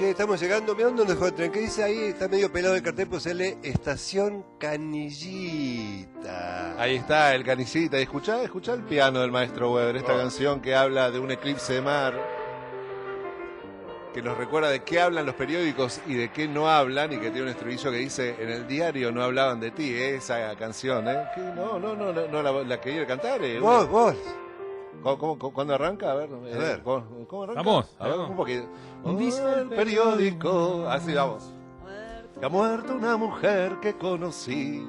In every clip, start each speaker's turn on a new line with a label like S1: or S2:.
S1: Che, estamos llegando. Mirá dónde dejó el tren. ¿Qué dice ahí? Está medio pelado el cartel, pues sale Estación Canillita.
S2: Ahí está el Canillita. Escuchá el piano del maestro Weber. Esta canción que habla de un eclipse de mar, que nos recuerda de qué hablan los periódicos y de qué no hablan, y que tiene un estribillo que dice: en el diario no hablaban de ti. Esa canción, ¿eh? No la quería cantar.
S1: Vos.
S2: ¿Cuándo arranca? A ver. ¿Cómo arranca?
S3: Vamos.
S2: A ver, un poquito. Dice el periódico. Así vamos. Que ha muerto una mujer que conocí,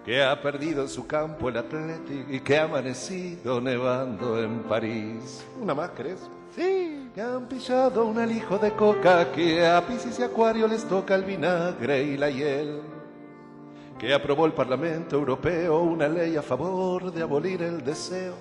S2: que ha perdido en su campo el Athletic y que ha amanecido nevando en París. ¿Una más, crees? Sí. Que han pillado un alijo de coca, que a Piscis y Acuario les toca el vinagre y la hiel. Que aprobó el Parlamento Europeo una ley a favor de abolir el deseo.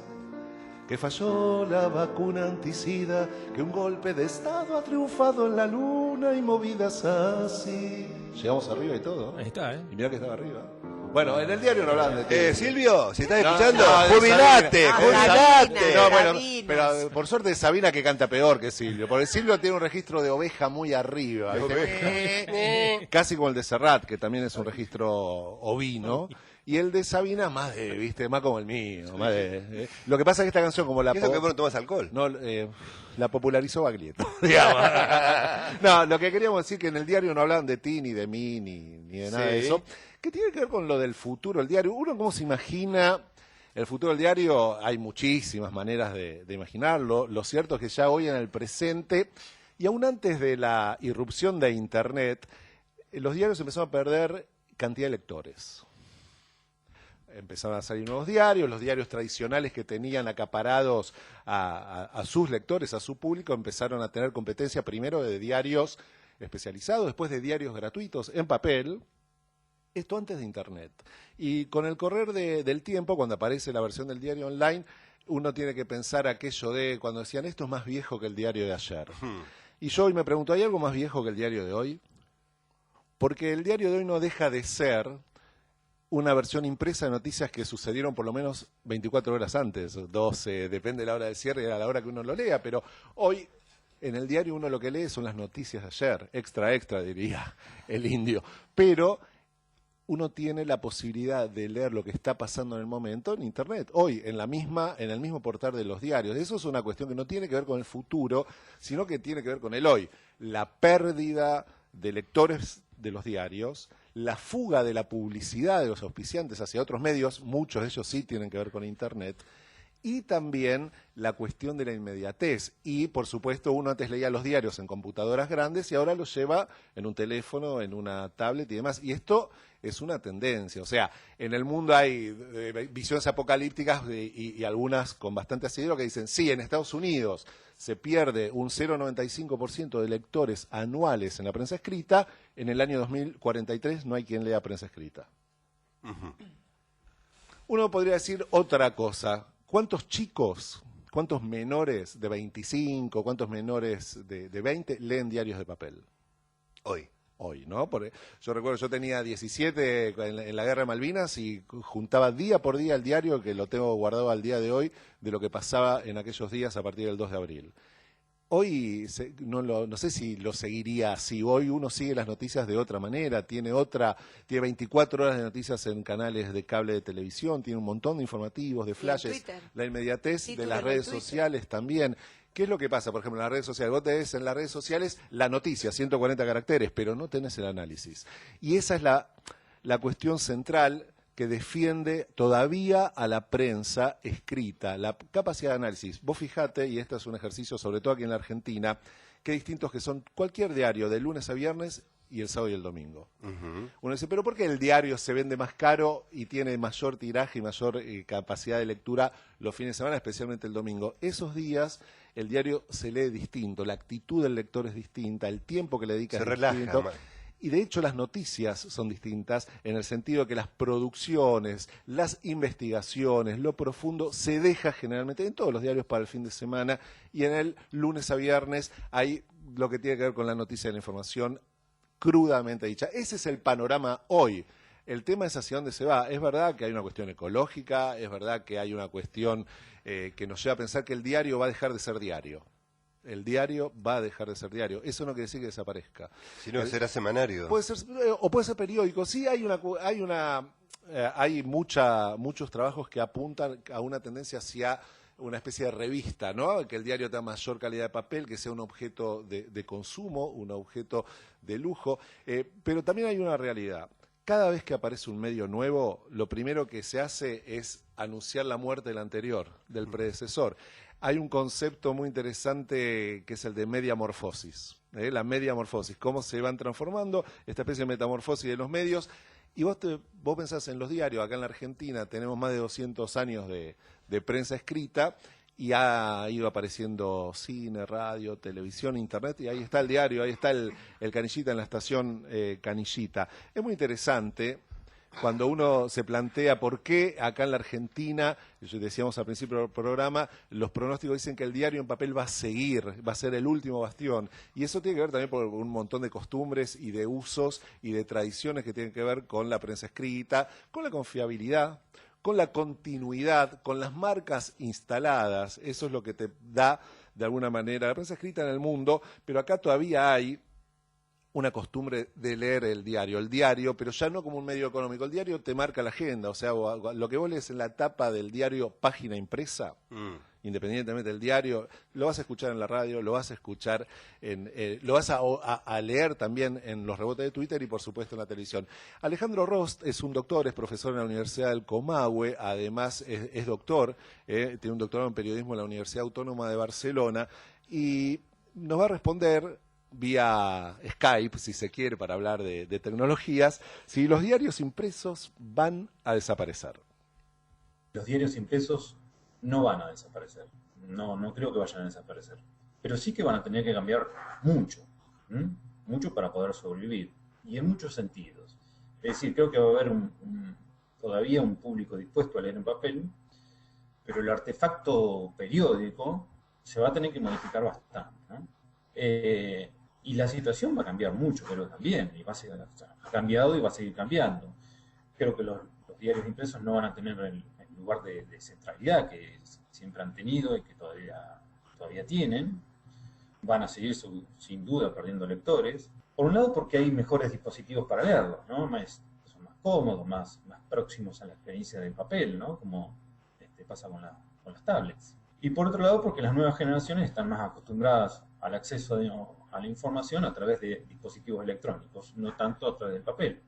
S2: Que falló la vacuna anticida, que un golpe de Estado ha triunfado en la luna y movidas así. Llegamos arriba y todo.
S3: Ahí está, ¿eh?
S2: Y mira que estaba arriba. Bueno, en el diario no hablan de ti.
S1: Silvio, si estás
S2: No,
S1: escuchando,
S2: no, de
S1: jubilate,
S2: Sabina.
S1: jubilate.
S2: No, bueno,
S4: Sabinas.
S2: pero por suerte es Sabina que canta peor que Silvio, porque Silvio tiene un registro de oveja muy arriba, ¿viste? Casi como el de Serrat, que también es un registro ovino, y el de Sabina más de, ¿viste? Más como el mío. Más de, Lo que pasa es que esta canción, como la...
S1: ¿Qué es lo que vos no tomás alcohol?
S2: No, la popularizó Baglietto, digamos. No, lo que queríamos decir que en el diario no hablaban de ti, ni de mí, ni de nada de eso, que tiene que ver con lo del futuro del diario. Uno, ¿cómo se imagina el futuro del diario? Hay muchísimas maneras de imaginarlo. Lo cierto es que ya hoy en el presente, y aún antes de la irrupción de Internet, los diarios empezaron a perder cantidad de lectores. Empezaron a salir nuevos diarios, los diarios tradicionales que tenían acaparados a sus lectores, a su público, empezaron a tener competencia primero de diarios especializados, después de diarios gratuitos en papel. Esto antes de Internet. Y con el correr del tiempo, cuando aparece la versión del diario online, uno tiene que pensar aquello de cuando decían esto es más viejo que el diario de ayer. Y yo hoy me pregunto, ¿hay algo más viejo que el diario de hoy? Porque el diario de hoy no deja de ser una versión impresa de noticias que sucedieron por lo menos 24 horas antes, 12, depende de la hora de cierre y a la hora que uno lo lea, pero hoy en el diario uno lo que lee son las noticias de ayer, extra, diría el indio, pero uno tiene la posibilidad de leer lo que está pasando en el momento en Internet, hoy, en el mismo portal de los diarios. Eso es una cuestión que no tiene que ver con el futuro, sino que tiene que ver con el hoy. La pérdida de lectores de los diarios, la fuga de la publicidad de los auspiciantes hacia otros medios, muchos de ellos sí tienen que ver con Internet, y también la cuestión de la inmediatez. Y, por supuesto, uno antes leía los diarios en computadoras grandes y ahora los lleva en un teléfono, en una tablet y demás. Y esto es una tendencia. O sea, en el mundo hay visiones apocalípticas y algunas con bastante asidero que dicen, sí, en Estados Unidos se pierde un 0,95% de lectores anuales en la prensa escrita, en el año 2043 no hay quien lea prensa escrita. Uno podría decir otra cosa. ¿Cuántos chicos, cuántos menores de 25, cuántos menores de 20 leen diarios de papel? Hoy, ¿no? Porque yo recuerdo, yo tenía 17 en la Guerra de Malvinas y juntaba día por día el diario, que lo tengo guardado al día de hoy, de lo que pasaba en aquellos días a partir del 2 de abril. Hoy no sé si lo seguiría así. Hoy uno sigue las noticias de otra manera, tiene 24 horas de noticias en canales de cable de televisión, tiene un montón de informativos, de flashes, la inmediatez de las redes sociales también. ¿Qué es lo que pasa? Por ejemplo, en las redes sociales, vos tenés en las redes sociales la noticia, 140 caracteres, pero no tenés el análisis. Y esa es la cuestión central que defiende todavía a la prensa escrita, la capacidad de análisis. Vos fijate, y este es un ejercicio sobre todo aquí en la Argentina, qué distintos que son cualquier diario de lunes a viernes y el sábado y el domingo. Uno dice, ¿pero por qué el diario se vende más caro y tiene mayor tiraje y mayor capacidad de lectura los fines de semana, especialmente el domingo? Esos días el diario se lee distinto, la actitud del lector es distinta, el tiempo que le dedica es distinto. Y de hecho las noticias son distintas en el sentido que las producciones, las investigaciones, lo profundo se deja generalmente en todos los diarios para el fin de semana, y en el lunes a viernes hay lo que tiene que ver con la noticia de la información crudamente dicha. Ese es el panorama hoy. El tema es hacia dónde se va. Es verdad que hay una cuestión ecológica, es verdad que hay una cuestión que nos lleva a pensar que el diario va a dejar de ser diario. el diario va a dejar de ser diario. Eso no quiere decir que desaparezca.
S1: Si no, será semanario.
S2: Puede ser, o puede ser periódico. Sí, hay muchos trabajos que apuntan a una tendencia hacia una especie de revista, ¿no? Que el diario tenga mayor calidad de papel, que sea un objeto de consumo, un objeto de lujo. Pero también hay una realidad. Cada vez que aparece un medio nuevo, lo primero que se hace es anunciar la muerte del anterior, del predecesor. Hay un concepto muy interesante que es el de mediamorfosis, la mediamorfosis, cómo se van transformando esta especie de metamorfosis de los medios. Y vos pensás en los diarios, acá en la Argentina tenemos más de 200 años de prensa escrita y ha ido apareciendo cine, radio, televisión, internet, y ahí está el diario, ahí está el Canillita en la estación Canillita. Es muy interesante cuando uno se plantea por qué acá en la Argentina, decíamos al principio del programa, los pronósticos dicen que el diario en papel va a seguir, va a ser el último bastión. Y eso tiene que ver también por un montón de costumbres y de usos y de tradiciones que tienen que ver con la prensa escrita, con la confiabilidad, con la continuidad, con las marcas instaladas. Eso es lo que te da, de alguna manera, la prensa escrita en el mundo, pero acá todavía hay una costumbre de leer el diario, pero ya no como un medio económico. El diario te marca la agenda, o sea, lo que vos lees en la tapa del diario, página impresa, independientemente del diario, lo vas a escuchar en la radio, lo vas a escuchar, lo vas a leer también en los rebotes de Twitter y por supuesto en la televisión. Alejandro Rost es un doctor, es profesor en la Universidad del Comahue, además es doctor, tiene un doctorado en periodismo en la Universidad Autónoma de Barcelona y nos va a responder vía Skype, si se quiere, para hablar de tecnologías, si los diarios impresos van a desaparecer.
S3: Los diarios impresos no van a desaparecer, no creo que vayan a desaparecer, pero sí que van a tener que cambiar mucho, mucho para poder sobrevivir, y en muchos sentidos. Es decir, creo que va a haber todavía un público dispuesto a leer en papel, pero el artefacto periódico se va a tener que modificar bastante, ¿no? Y la situación va a cambiar mucho, pero también, ha cambiado y va a seguir cambiando. Creo que los diarios impresos no van a tener el lugar de centralidad que siempre han tenido y que todavía tienen. Van a seguir, sin duda, perdiendo lectores. Por un lado, porque hay mejores dispositivos para leerlos, ¿no? Son más cómodos, más próximos a la experiencia del papel, ¿no? Como pasa con las tablets. Y por otro lado, porque las nuevas generaciones están más acostumbradas al acceso a la información a través de dispositivos electrónicos, no tanto a través del papel.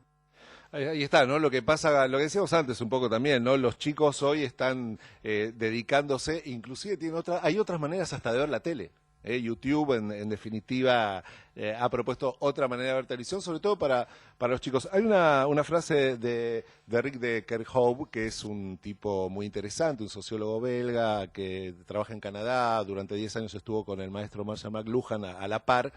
S2: Ahí está, ¿no? Lo que pasa, lo que decíamos antes un poco también, ¿no? Los chicos hoy están dedicándose, inclusive hay otras maneras hasta de ver la tele. YouTube, en definitiva, ha propuesto otra manera de ver televisión, sobre todo para los chicos. Hay una frase de Rick de Kerkhoff, que es un tipo muy interesante, un sociólogo belga que trabaja en Canadá, durante 10 años estuvo con el maestro Marshall McLuhan a la par,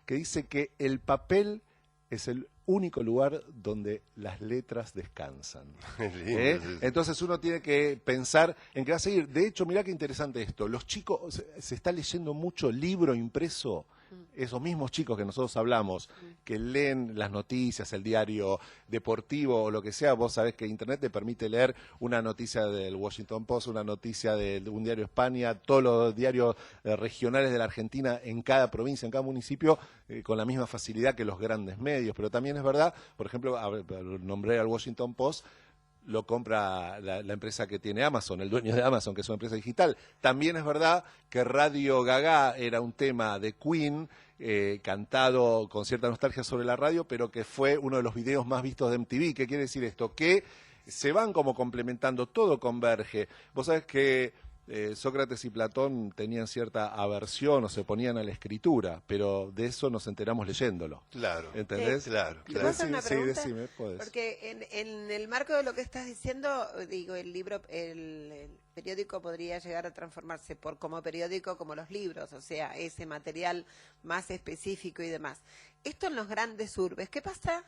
S2: que dice que el papel es el único lugar donde las letras descansan. Entonces uno tiene que pensar en qué va a seguir. De hecho, mirá qué interesante esto. Los chicos, se está leyendo mucho libro impreso. Esos mismos chicos que nosotros hablamos, que leen las noticias, el diario deportivo o lo que sea, vos sabés que Internet te permite leer una noticia del Washington Post, una noticia de un diario España, todos los diarios regionales de la Argentina en cada provincia, en cada municipio, con la misma facilidad que los grandes medios. Pero también es verdad, por ejemplo, nombré al Washington Post, lo compra la empresa que tiene Amazon, el dueño de Amazon, que es una empresa digital. También es verdad que Radio Gaga era un tema de Queen, cantado con cierta nostalgia sobre la radio, pero que fue uno de los videos más vistos de MTV. ¿Qué quiere decir esto? Que se van como complementando, todo converge. Vos sabés que Sócrates y Platón tenían cierta aversión o se oponían a la escritura, pero de eso nos enteramos leyéndolo.
S1: Claro.
S2: ¿Entendés?
S1: Claro.
S4: ¿Te puedo hacer una pregunta?
S2: Sí, decime, podés.
S4: Porque en el marco de lo que estás diciendo, digo, el periódico podría llegar a transformarse como periódico, como los libros, o sea, ese material más específico y demás. Esto en los grandes urbes, ¿qué pasa?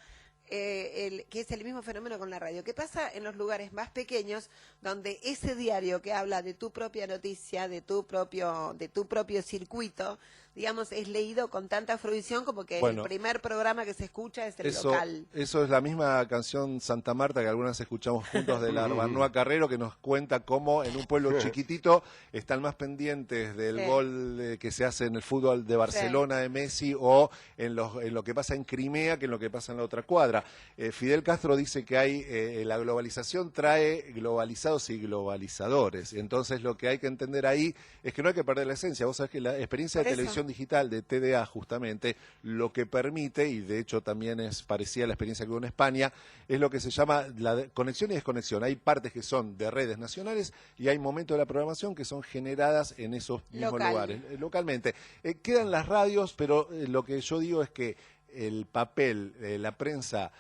S4: Que es el mismo fenómeno con la radio. ¿Qué pasa en los lugares más pequeños donde ese diario que habla de tu propia noticia, de tu propio circuito, digamos, es leído con tanta fruición como que
S2: Bueno,
S4: el primer programa que se escucha es el
S2: Eso,
S4: local.
S2: eso es la misma canción Santa Marta que algunas escuchamos juntos de la Arbanoa Carrero, que nos cuenta cómo en un pueblo chiquitito están más pendientes del
S4: Sí.
S2: gol que se hace en el fútbol de Barcelona de Messi o en lo que pasa en Crimea que en lo que pasa en la otra cuadra. Fidel Castro dice que hay la globalización trae globalizados y globalizadores. Entonces lo que hay que entender ahí es que no hay que perder la esencia. Vos sabés que la experiencia de televisión digital de TDA justamente lo que permite, y de hecho también es parecida a la experiencia que hubo en España, es lo que se llama la conexión y desconexión. Hay partes que son de redes nacionales y hay momentos de la programación que son generadas en esos mismos lugares, localmente. Quedan las radios, pero lo que yo digo es que el papel, la prensa,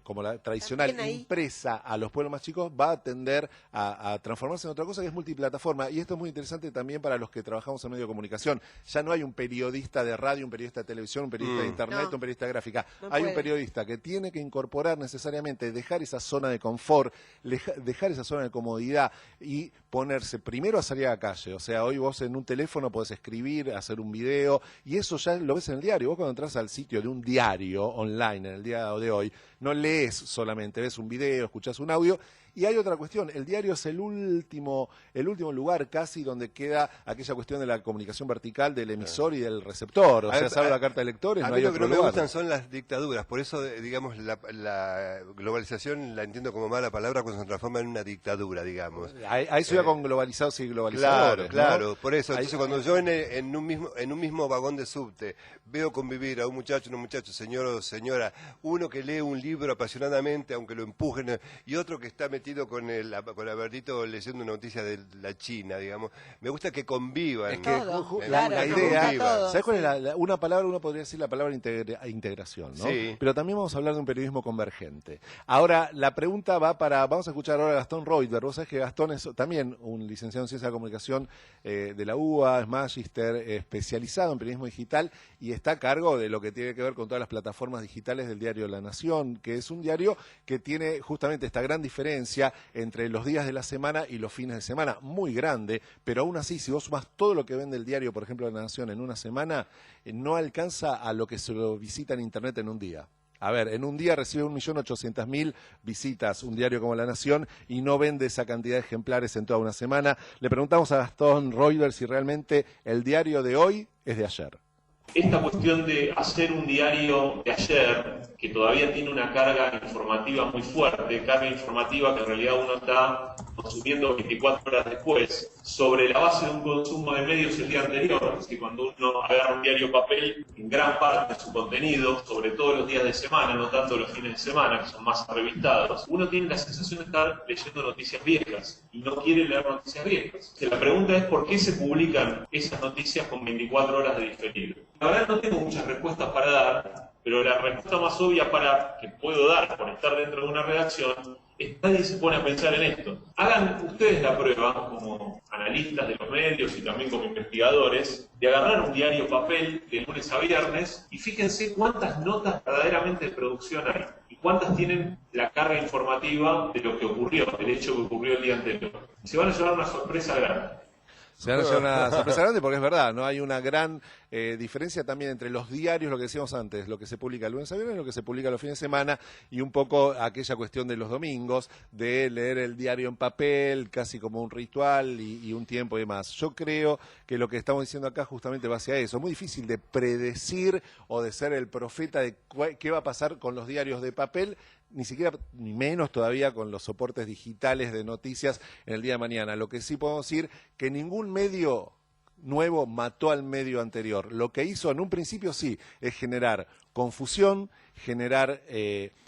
S2: como la tradicional impresa a los pueblos más chicos, va a tender a transformarse en otra cosa que es multiplataforma. Y esto es muy interesante también para los que trabajamos en medio de comunicación. Ya no hay un periodista de radio, un periodista de televisión, un periodista de internet, un periodista de gráfica. Hay un periodista que tiene que incorporar necesariamente, dejar esa zona de confort, dejar esa zona de comodidad y ponerse primero a salir a la calle. O sea, hoy vos en un teléfono podés escribir, hacer un video, y eso ya lo ves en el diario. Vos cuando entras al sitio de un diario online en el día de hoy, no lees solamente, ves un video, escuchás un audio. Y hay otra cuestión, el diario es el último lugar casi donde queda aquella cuestión de la comunicación vertical del emisor y del receptor. O sea, salvo la carta de lectores, no hay otro lugar. A mí lo que no me gustan
S1: son las dictaduras, por eso, digamos, la globalización la entiendo como mala palabra cuando se transforma en una dictadura, digamos.
S2: A eso iba con globalizados y globalizadores.
S1: Claro,
S2: ¿no?
S1: por eso. Entonces, cuando yo en un mismo vagón de subte veo convivir a un muchacho, una muchacha, señor o señora, uno que lee un libro apasionadamente, aunque lo empujen, y otro que está metido con Albertito leyendo una noticia de la China, digamos. Me gusta que convivan.
S2: Es que la idea, ¿sabes cuál es una palabra? Uno podría decir la palabra integración, ¿no?
S1: Sí.
S2: Pero también vamos a hablar de un periodismo convergente. Ahora, la pregunta va vamos a escuchar ahora a Gastón Reuter. Vos sabés que Gastón es también un licenciado en Ciencia de la Comunicación de la UBA, es magíster, especializado en periodismo digital y está a cargo de lo que tiene que ver con todas las plataformas digitales del diario La Nación, que es un diario que tiene justamente esta gran diferencia entre los días de la semana y los fines de semana, muy grande, pero aún así, si vos sumás todo lo que vende el diario, por ejemplo, La Nación, en una semana, no alcanza a lo que se lo visita en Internet en un día. A ver, en un día recibe 1.800.000 visitas un diario como La Nación y no vende esa cantidad de ejemplares en toda una semana. Le preguntamos a Gastón Reuter si realmente el diario de hoy es de ayer.
S5: Esta cuestión de hacer un diario de ayer, que todavía tiene una carga informativa muy fuerte, carga informativa que en realidad uno está consumiendo 24 horas después, sobre la base de un consumo de medios el día anterior. Es decir, cuando uno agarra un diario papel, en gran parte de su contenido, sobre todo los días de semana, no tanto los fines de semana, que son más revistados, uno tiene la sensación de estar leyendo noticias viejas y no quiere leer noticias viejas. La pregunta es por qué se publican esas noticias con 24 horas de diferido. La verdad no tengo muchas respuestas para dar, pero la respuesta más obvia que puedo dar por estar dentro de una redacción es que nadie se pone a pensar en esto. Hagan ustedes la prueba, como analistas de los medios y también como investigadores, de agarrar un diario papel de lunes a viernes y fíjense cuántas notas verdaderamente de producción hay y cuántas tienen la carga informativa de lo que ocurrió, del hecho que ocurrió el día anterior. Y se van a llevar una sorpresa grande.
S2: Se van a llevar una sorpresa grande porque es verdad, no hay una gran diferencia también entre los diarios, lo que decíamos antes, lo que se publica el lunes a viernes, lo que se publica los fines de semana y un poco aquella cuestión de los domingos, de leer el diario en papel, casi como un ritual y un tiempo y demás. Yo creo que lo que estamos diciendo acá justamente va hacia eso. Es muy difícil de predecir o de ser el profeta de qué va a pasar con los diarios de papel, ni siquiera, ni menos todavía con los soportes digitales de noticias en el día de mañana. Lo que sí podemos decir que ningún medio nuevo mató al medio anterior. Lo que hizo en un principio sí es generar confusión, generar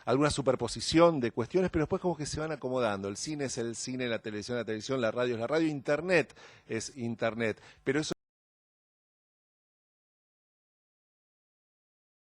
S2: alguna superposición de cuestiones, pero después como que se van acomodando. El cine es el cine, la televisión es la televisión, la radio es la radio, Internet es Internet. Pero eso